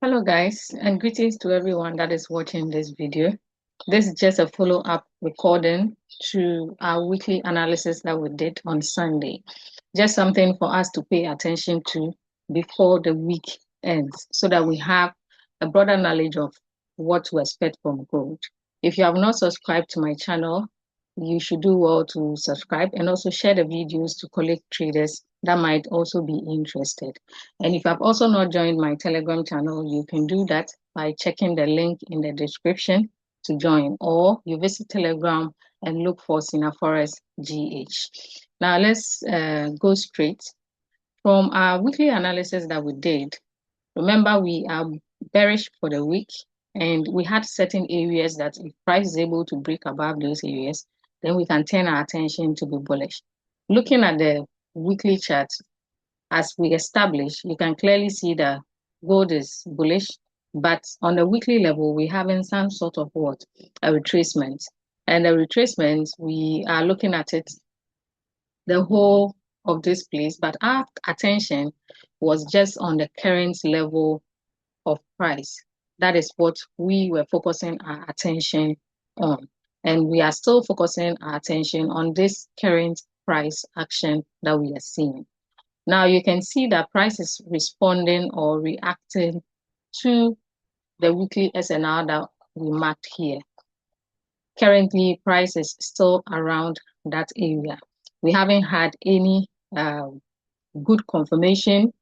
Hello guys, and greetings to everyone that is watching this video. This is just a follow-up recording to our weekly analysis that we did on Sunday. Just something for us to pay attention to before the week ends so that we have a broader knowledge of what to expect from gold. If you have not subscribed to my channel, you should do well to subscribe and also share the videos to colleague traders that might also be interested. And if you have also not joined my Telegram channel, you can do that by checking the link in the description to join, or you visit Telegram and look for Sina Forest GH. Now let's go straight from our weekly analysis that we did. Remember, we are bearish for the week, and we had certain areas that if price is able to break above those areas, then we can turn our attention to be bullish. Looking at the weekly chart, as we established, you can clearly see that gold is bullish, but on the weekly level, we're having some sort of what? A retracement. And the retracement, we are looking at it the whole of this place, but our attention was just on the current level of price. That is what we were focusing our attention on. And we are still focusing our attention on this current price action that we are seeing. Now you can see that price is responding or reacting to the weekly SNR that we marked here. Currently, price is still around that area. We haven't had any good confirmation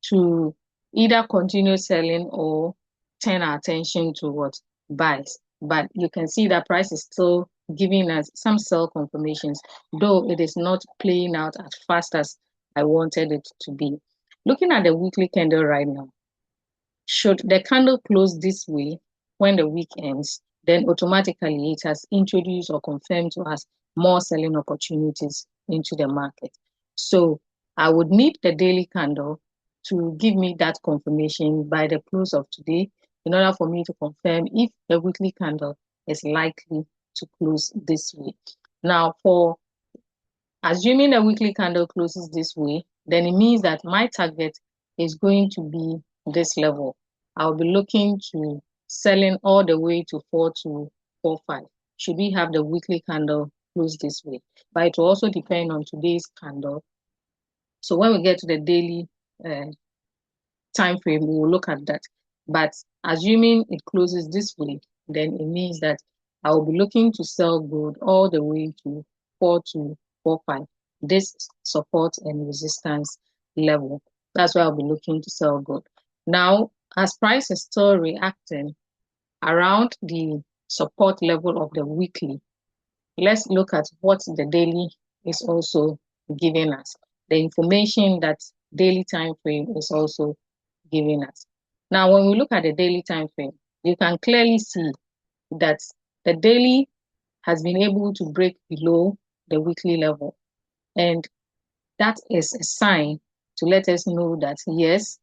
to either continue selling or turn our attention towards buys. But you can see that price is still giving us some sell confirmations, though it is not playing out as fast as I wanted it to be. Looking at the weekly candle right now, should the candle close this way when the week ends, then automatically it has introduced or confirmed to us more selling opportunities into the market. So I would need the daily candle to give me that confirmation by the close of today in order for me to confirm if the weekly candle is likely to close this way. Now, for assuming the weekly candle closes this way, then it means that my target is going to be this level. I'll be looking to selling all the way to 4245. Should we have the weekly candle close this way? But it will also depend on today's candle. So when we get to the daily time frame, we will look at that. But assuming it closes this way, then it means that I will be looking to sell gold all the way to 4245. This support and resistance level. That's why I'll be looking to sell gold. Now, as price is still reacting around the support level of the weekly, let's look at what the daily is also giving us. The information that daily time frame is also giving us. Now, when we look at the daily time frame, you can clearly see that the daily has been able to break below the weekly level. And that is a sign to let us know that, yes,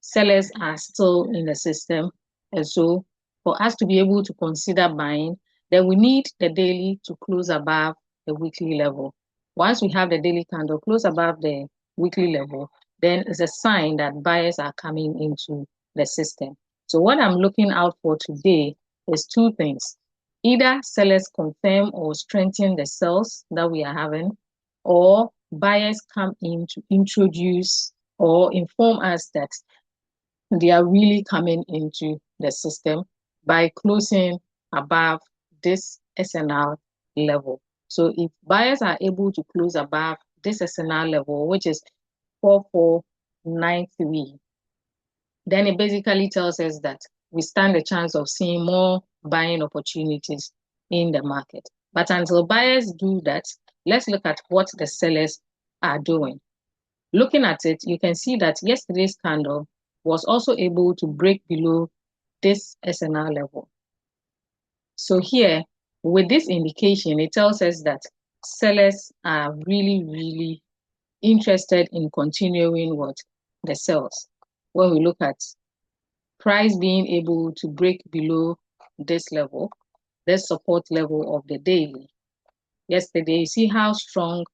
sellers are still in the system. And so for us to be able to consider buying, then we need the daily to close above the weekly level. Once we have the daily candle close above the weekly level, then it's a sign that buyers are coming into the system. So what I'm looking out for today is two things. Either sellers confirm or strengthen the sales that we are having, or buyers come in to introduce or inform us that they are really coming into the system by closing above this SNR level. So if buyers are able to close above this SNR level, which is 4493, then it basically tells us that we stand a chance of seeing more buying opportunities in the market. But until buyers do that, let's look at what the sellers are doing. Looking at it, you can see that yesterday's candle was also able to break below this SNR level. So here, with this indication, it tells us that sellers are really, really interested in continuing what? The sales. When we look at price being able to break below this level, this support level of the daily. Yesterday, you see how strong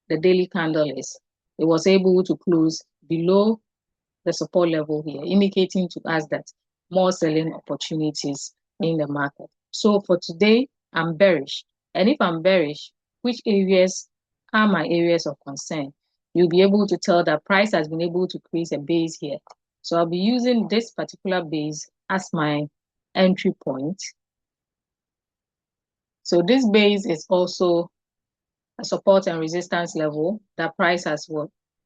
the daily candle is. It was able to close below the support level here, indicating to us that more selling opportunities in the market. So for today, I'm bearish. And if I'm bearish, which areas are my areas of concern? You'll be able to tell that price has been able to create a base here. So I'll be using this particular base as my entry point. So this base is also a support and resistance level that price has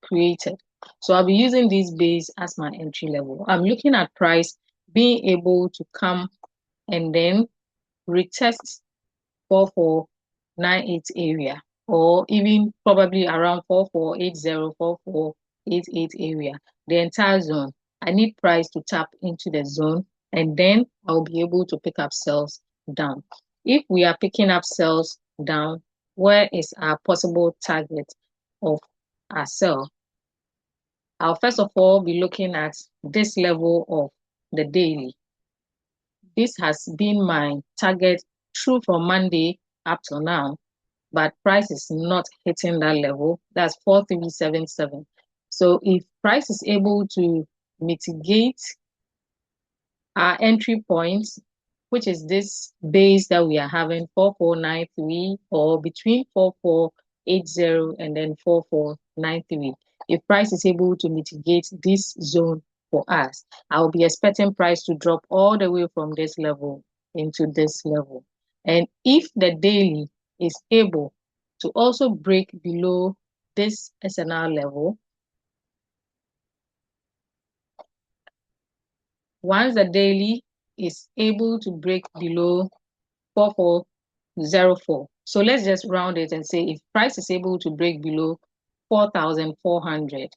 created. So I'll be using this base as my entry level. I'm looking at price being able to come and then retest 4498 area, or even probably around 4480, 4488 area, the entire zone. I need price to tap into the zone, and then I'll be able to pick up sales down. If we are picking up sales down, where is our possible target of our sell? I'll first of all be looking at this level of the daily. This has been my target through from Monday up till now, but price is not hitting that level. That's 4377. So if price is able to mitigate our entry points, which is this base that we are having, 4493, or between 4480 and then 4493. If price is able to mitigate this zone for us, I'll be expecting price to drop all the way from this level into this level. And if the daily is able to also break below this SNR level, once the daily is able to break below 4404. So let's just round it and say if price is able to break below 4,400,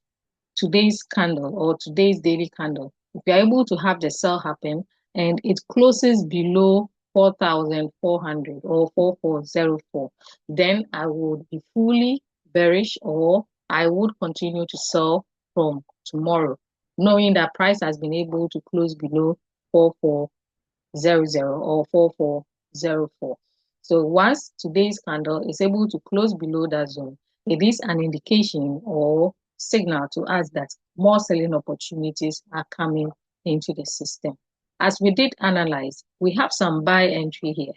today's candle or today's daily candle, if you're able to have the sell happen and it closes below 4,400 or 4404, then I would be fully bearish, or I would continue to sell from tomorrow, knowing that price has been able to close below 4400 or 4404. So once today's candle is able to close below that zone, it is an indication or signal to us that more selling opportunities are coming into the system. As we did analyze, we have some buy entry here,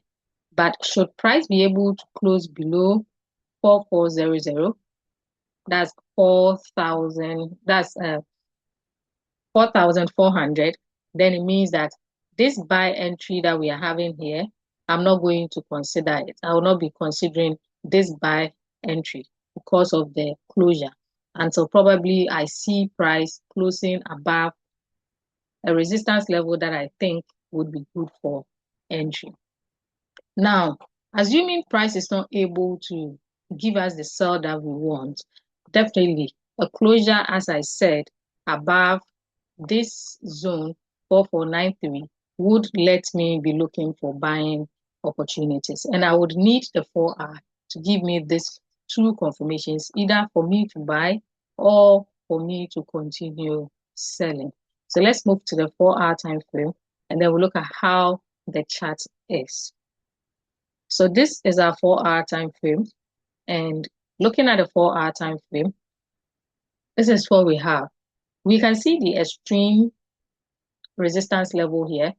but should price be able to close below 4400, that's 4,000, that's 4,400, then it means that this buy entry that we are having here, I'm not going to consider it. I will not be considering this buy entry because of the closure until probably I see price closing above a resistance level that I think would be good for entry. Now, assuming price is not able to give us the sell that we want, definitely a closure, as I said, above this zone 4493 would let me be looking for buying opportunities, and I would need the 4R to give me these two confirmations, either for me to buy or for me to continue selling. So let's move to the 4R time frame, and then we'll look at how the chart is. So this is our 4R time frame, and looking at the 4R time frame, this is what we have. We can see the extreme resistance level here.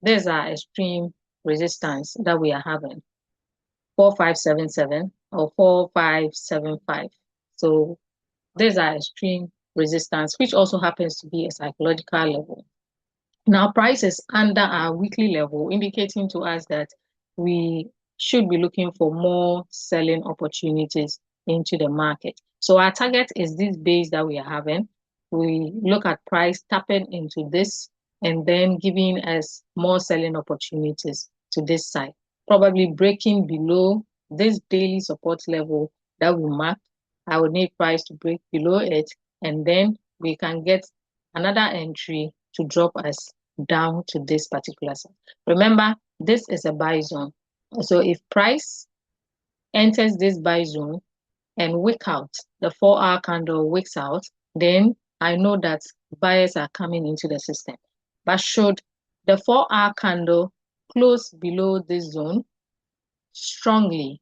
There's our extreme resistance that we are having, 4577 or 4575. So there's our extreme resistance, which also happens to be a psychological level. Now, price is under our weekly level, indicating to us that we should be looking for more selling opportunities into the market. So our target is this base that we are having. We look at price tapping into this and then giving us more selling opportunities to this side, probably breaking below this daily support level that we marked. I would need price to break below it, and then we can get another entry to drop us down to this particular side. Remember, this is a buy zone. So if price enters this buy zone and wick out, the 4R candle wicks out, then I know that buyers are coming into the system. But should the 4R candle close below this zone strongly,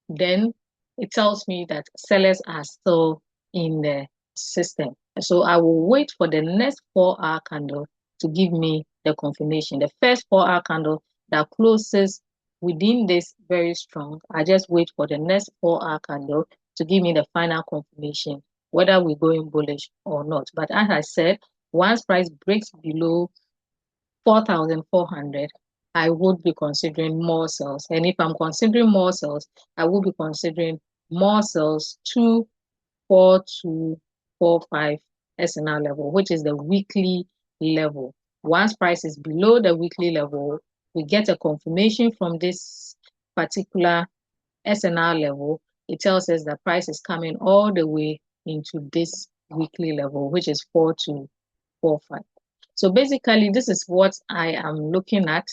then it tells me that sellers are still in the system. So I will wait for the next 4-hour candle to give me the confirmation. The first 4-hour candle that closes within this very strong, I just wait for the next 4-hour candle to give me the final confirmation whether we're going bullish or not. But as I said, once price breaks below 4,400, I would be considering more sales. And if I'm considering more sales, I will be considering more sales to 4245 SNR level, which is the weekly level. Once price is below the weekly level, we get a confirmation from this particular SNR level. It tells us that price is coming all the way into this weekly level, which is 4245. So basically, this is what I am looking at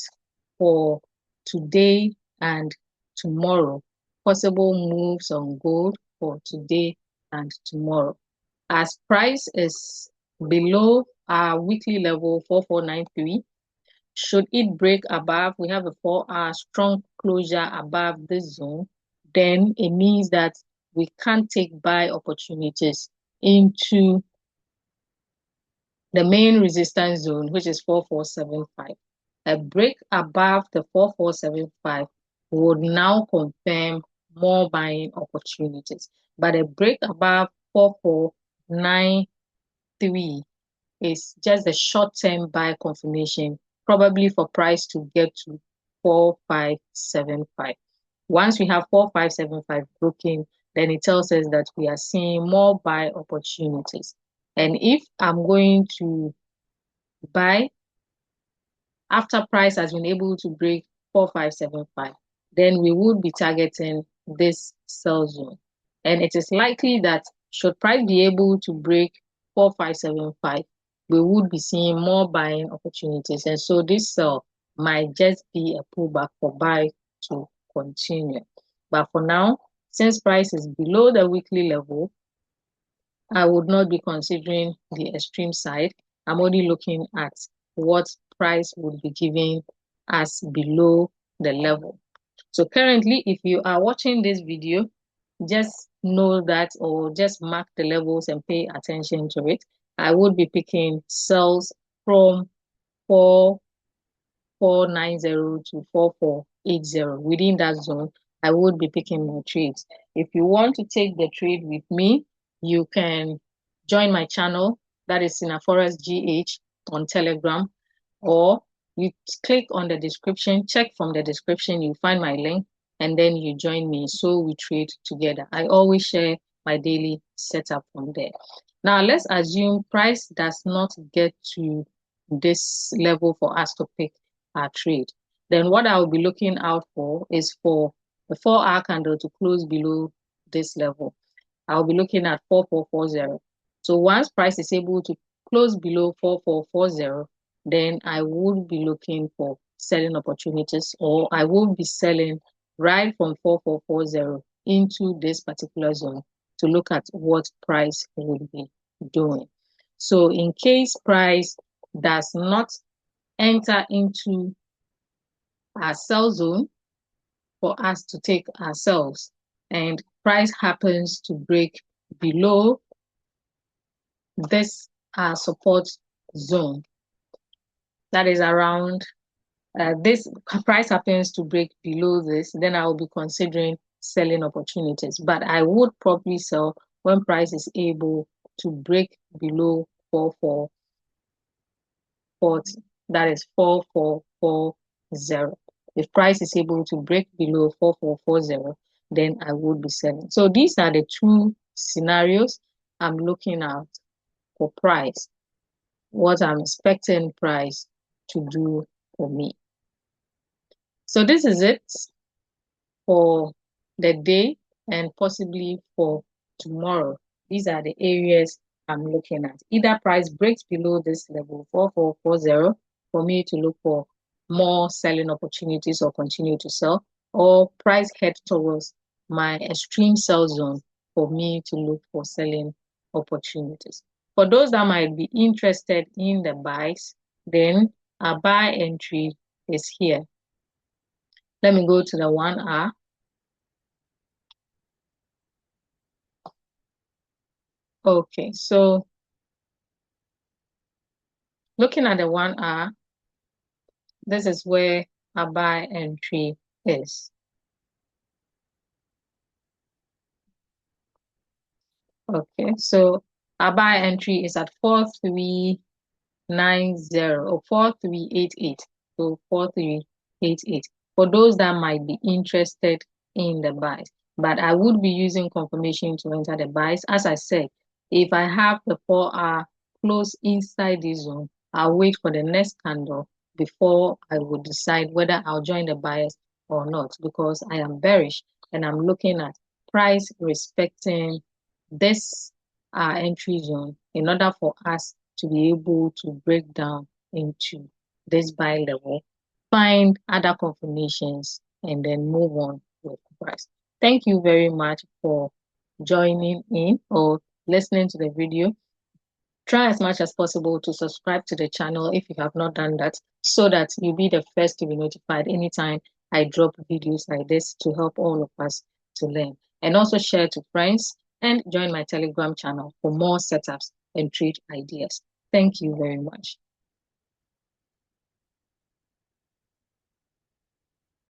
for today and tomorrow. Possible moves on gold for today and tomorrow. As price is below our weekly level 4493, should it break above, we have a 4-hour strong closure above this zone, then it means that we can't take buy opportunities into the main resistance zone, which is 4475. A break above the 4475 would now confirm more buying opportunities. But a break above 4493 is just a short-term buy confirmation, probably for price to get to 4575. Once we have 4575 broken, then it tells us that we are seeing more buy opportunities. And if I'm going to buy after price has been able to break 4575, then we would be targeting this sell zone. And it is likely that should price be able to break 4575, we would be seeing more buying opportunities. And so this sell might just be a pullback for buy to continue. But for now, since price is below the weekly level, I would not be considering the extreme side. I'm only looking at what price would be giving us below the level. So currently, if you are watching this video, just know that, or just mark the levels and pay attention to it. I would be picking sells from 4490 to 4480. Within that zone, I would be picking my trades. If you want to take the trade with me, you can join my channel, that is Forest GH on Telegram, or you click on the description, check from the description, you find my link, and then you join me so we trade together. I always share my daily setup from there. Now let's assume price does not get to this level for us to pick our trade. Then what I will be looking out for is for the 4-hour candle to close below this level. I'll be looking at 4440. So once price is able to close below 4440, then I would be looking for selling opportunities, or I will be selling right from 4440 into this particular zone to look at what price will be doing. So in case price does not enter into our sell zone for us to take ourselves, and price happens to break below this support zone, that is around this price happens to break below this, then I will be considering selling opportunities. But I would probably sell when price is able to break below 4440, that is 4440. If price is able to break below 4440, then I would be selling. So these are the two scenarios I'm looking at for price, what I'm expecting price to do for me. So this is it for the day and possibly for tomorrow. These are the areas I'm looking at. Either price breaks below this level, 4440, for me to look for more selling opportunities or continue to sell, or price head towards my extreme sell zone for me to look for selling opportunities. For those that might be interested in the buys, then a buy entry is here. Let me go to the 1 hour. Okay, so Looking at the 1 hour, this is where our buy entry is. Okay, so our buy entry is at 4390 or 4388. So 4388 for those that might be interested in the buys. But I would be using confirmation to enter the buys. As I said, if I have the 4 hour close inside this zone, I'll wait for the next candle before I would decide whether I'll join the buyers or not, because I am bearish and I'm looking at price respecting this entry zone in order for us to be able to break down into this buy level, find other confirmations, and then move on with the price. Thank you very much for joining in or listening to the video. Try as much as possible to subscribe to the channel if you have not done that, so that you'll be the first to be notified anytime I drop videos like this to help all of us to learn. And also share to friends and join my Telegram channel for more setups and trade ideas. Thank you very much.